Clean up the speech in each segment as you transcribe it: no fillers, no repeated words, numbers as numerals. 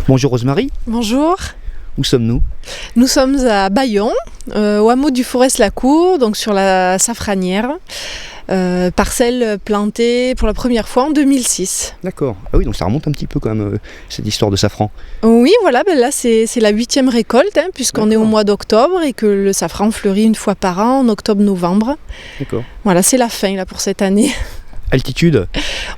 Bonjour Rosemary, Bonjour, où sommes-nous? nous sommes à Bayon, au hameau du Forest-la-Cour, donc sur la Safranière, parcelle plantée pour la première fois en 2006. D'accord, ah oui, donc ça remonte un petit peu quand même, cette histoire de safran. Oui, voilà, là c'est la 8e récolte, puisqu'on est au mois d'octobre et que le safran fleurit une fois par an, en octobre-novembre. D'accord. Voilà, c'est la fin là pour cette année. Altitude?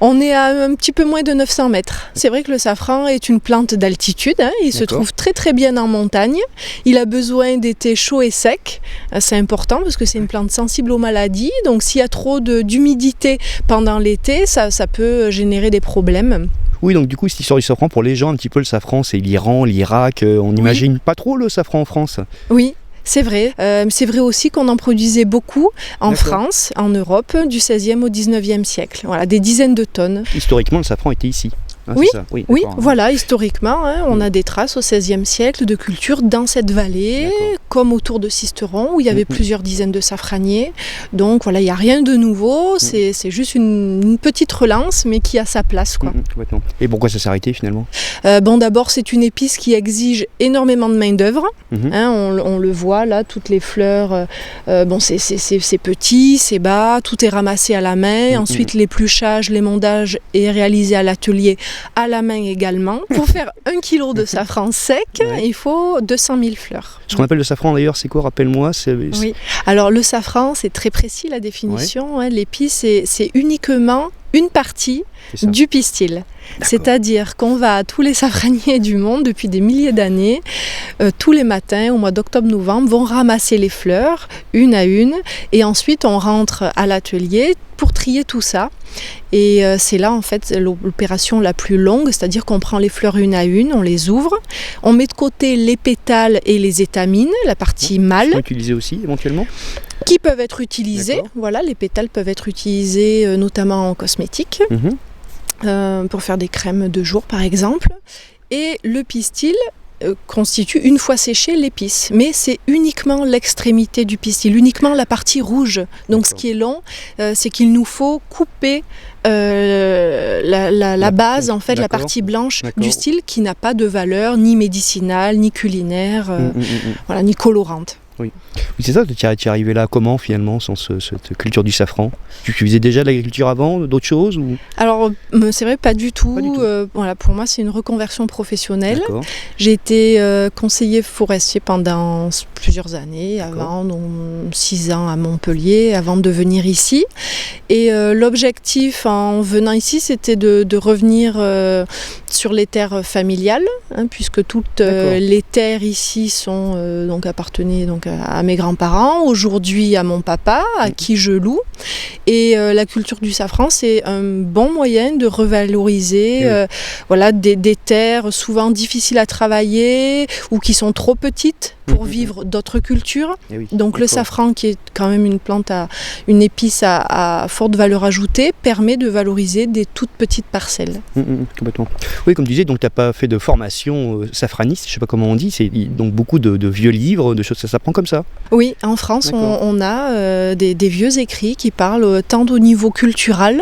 On est à un petit peu moins de 900 mètres. C'est vrai que le safran est une plante d'altitude, il se trouve très très bien en montagne. Il a besoin d'été chaud et sec, c'est important parce que c'est une plante sensible aux maladies. Donc s'il y a trop d'humidité pendant l'été, ça peut générer des problèmes. Oui, donc du coup, cette histoire du safran, pour les gens, un petit peu le safran, c'est l'Iran, l'Irak, on n'imagine pas trop le safran en France. Oui. C'est vrai. C'est vrai aussi qu'on en produisait beaucoup en France, en Europe, du 16e au 19e siècle. Voilà, des dizaines de tonnes. Historiquement, le safran était ici. Oui, c'est ça. Oui, voilà, historiquement, on a des traces au XVIe siècle de culture dans cette vallée, comme autour de Sisteron, où il y avait plusieurs dizaines de safraniers. Donc voilà, il n'y a rien de nouveau, c'est juste une petite relance, mais qui a sa place, quoi. Complètement. Et pourquoi ça s'est arrêté finalement? D'abord, c'est une épice qui exige énormément de main-d'œuvre. On le voit là, toutes les fleurs, c'est petit, c'est bas, tout est ramassé à la main. Ensuite, l'épluchage, l'émondage est réalisé à l'atelier, à la main également. Pour faire 1 kg de safran sec, il faut 200 000 fleurs. Ce qu'on appelle le safran d'ailleurs, c'est quoi? Rappelle-moi. Oui. Alors le safran, c'est très précis la définition. L'épice, c'est uniquement une partie du pistil. C'est-à-dire qu'on va à tous les safraniers du monde depuis des milliers d'années, tous les matins au mois d'octobre-novembre, vont ramasser les fleurs une à une et ensuite on rentre à l'atelier pour trier tout ça. Et c'est là en fait l'opération la plus longue, c'est-à-dire qu'on prend les fleurs une à une, on les ouvre, on met de côté les pétales et les étamines, la partie mâle. Sont utilisés aussi éventuellement? Qui peuvent être utilisés. Voilà, les pétales peuvent être utilisés notamment en cosmétique, pour faire des crèmes de jour par exemple. Et le pistil constitue, une fois séché, l'épice. Mais c'est uniquement l'extrémité du pistil, uniquement la partie rouge. Donc ce qui est long, c'est qu'il nous faut couper la base, en fait, la partie blanche du style qui n'a pas de valeur ni médicinale, ni culinaire, voilà, ni colorante. Oui, c'est ça, tu es arrivé là comment finalement, sans cette culture du safran? Tu faisais déjà de l'agriculture avant, d'autres choses ou... Alors, c'est vrai, pas du tout. Voilà, pour moi, c'est une reconversion professionnelle. J'ai été conseiller forestier pendant plusieurs années, avant, donc 6 ans à Montpellier, avant de venir ici. Et l'objectif en venant ici, c'était de revenir sur les terres familiales, puisque toutes les terres ici sont appartenaient à mes grands-parents, aujourd'hui à mon papa, à qui je loue. Et la culture du safran, c'est un bon moyen de revaloriser des terres souvent difficiles à travailler ou qui sont trop petites pour vivre d'autres cultures. Donc le safran, qui est quand même une plante, une épice à forte valeur ajoutée, permet de valoriser des toutes petites parcelles. Complètement. Oui, comme tu disais, donc tu n'as pas fait de formation safraniste, je ne sais pas comment on dit, c'est donc beaucoup de vieux livres, de choses, ça s'apprend comme ça? Oui, en France, on a des vieux écrits qui parlent tant au niveau culturel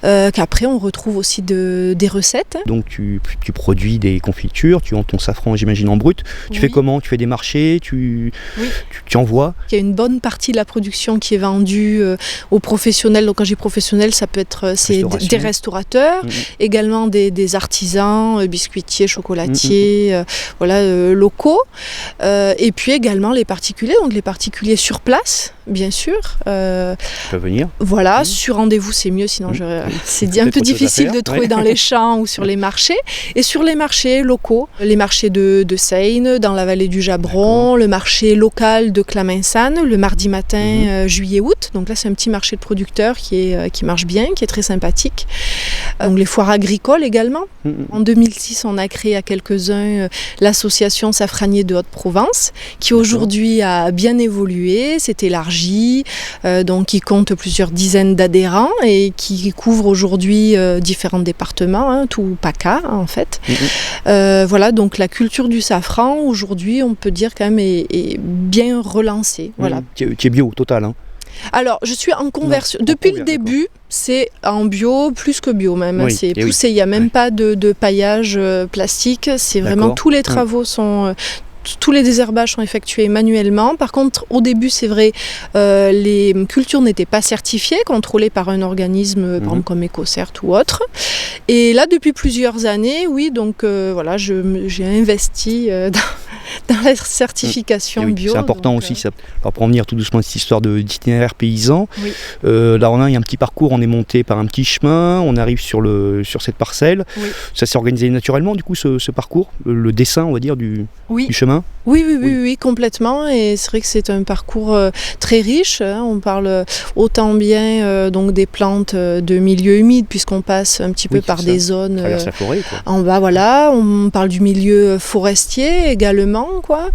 qu'après on retrouve aussi des recettes. Donc tu produis des confitures, tu vends ton safran, j'imagine, en brut. Tu fais comment? Tu fais des marchés, tu envoies? Il y a une bonne partie de la production qui est vendue aux professionnels. Donc quand j'ai professionnel, ça peut être des restaurateurs, également des artisans, biscuitiers, chocolatiers, locaux. Et puis également les particuliers, donc les particuliers sur place, bien sûr. Tu peux venir. Voilà, sur rendez-vous c'est mieux, sinon c'est un peu difficile de trouver dans les champs ou sur les marchés. Et sur les marchés locaux, les marchés de Seine, dans la vallée du Jabron, le marché local de Claminsane, le mardi matin, juillet-août. Donc là c'est un petit marché de producteurs qui marche bien, qui est très sympathique. Donc les foires agricoles également. En 2006, on a créé à quelques-uns l'association Safranier de Haute-Provence, qui aujourd'hui a bien évolué, s'est élargie, donc qui compte plusieurs dizaines d'adhérents et qui couvre aujourd'hui différents départements, tout PACA en fait. Voilà, donc la culture du safran aujourd'hui, on peut dire quand même est bien relancée. Voilà. Tu es bio, total, hein? Alors, je suis en conversion. Depuis le début, c'est en bio, plus que bio même. Oui, C'est poussé, il n'y a même pas de paillage plastique. C'est vraiment tous les travaux sont... tous les désherbages sont effectués manuellement. Par contre, au début, c'est vrai, les cultures n'étaient pas certifiées, contrôlées par un organisme, par exemple comme EcoCert ou autre. Et là, depuis plusieurs années, oui, donc voilà, j'ai investi dans la certification bio. C'est important donc, aussi, ça. Alors pour en venir tout doucement à cette histoire d'itinéraire paysan, oui. Là il y a un petit parcours, on est monté par un petit chemin, on arrive sur cette parcelle. Oui. Ça s'est organisé naturellement du coup ce parcours, le dessin on va dire du chemin. Oui, complètement. Et c'est vrai que c'est un parcours très riche. Hein. On parle autant bien donc des plantes de milieu humide, puisqu'on passe un petit peu par des zones la forêt, quoi. En bas. Voilà, on parle du milieu forestier également, quoi.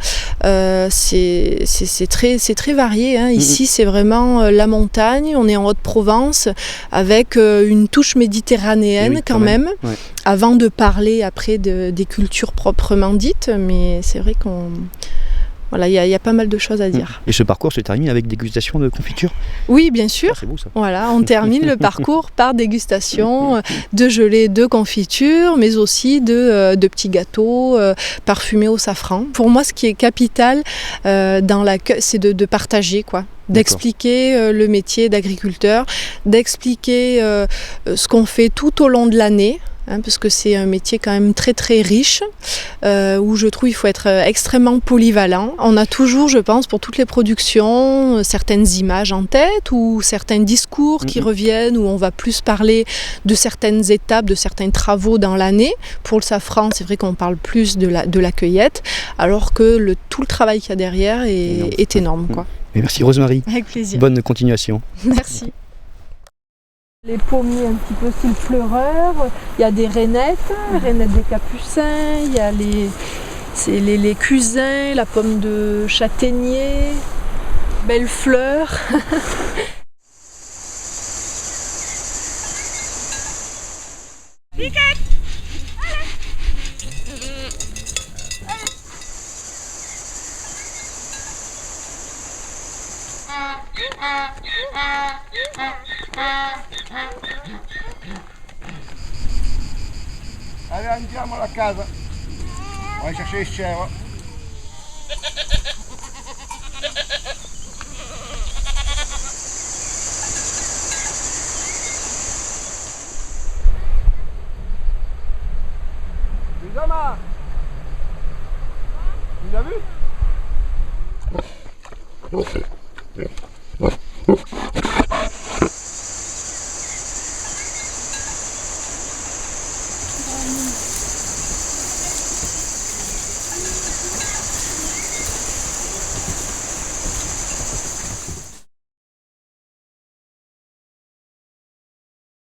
C'est très varié. Hein. Ici, c'est vraiment la montagne. On est en Haute-Provence avec une touche méditerranéenne quand même. Ouais. Avant de parler après des cultures proprement dites, mais c'est vrai qu'on... Voilà, il y a pas mal de choses à dire. Et ce parcours se termine avec dégustation de confiture ? Oui, bien sûr. Ah, c'est beau, ça. Voilà, on termine le parcours par dégustation de gelée de confiture, mais aussi de petits gâteaux parfumés au safran. Pour moi, ce qui est capital c'est de partager, quoi. D'expliquer le métier d'agriculteur, d'expliquer ce qu'on fait tout au long de l'année. Parce que c'est un métier quand même très très riche, où je trouve qu'il faut être extrêmement polyvalent. On a toujours, je pense, pour toutes les productions, certaines images en tête ou certains discours qui reviennent, où on va plus parler de certaines étapes, de certains travaux dans l'année. Pour le safran, c'est vrai qu'on parle plus de la cueillette, alors que tout le travail qu'il y a derrière est énorme, quoi. Et merci Rose-Marie. Avec plaisir. Bonne continuation. Merci. Les pommiers un petit peu style fleureur, il y a des rainettes des capucins, il y a les cusins, la pomme de châtaignier, belles fleurs. Allez, andiamo alla casa. Vai chercher les chèvres. Bizama, tu l'as vu?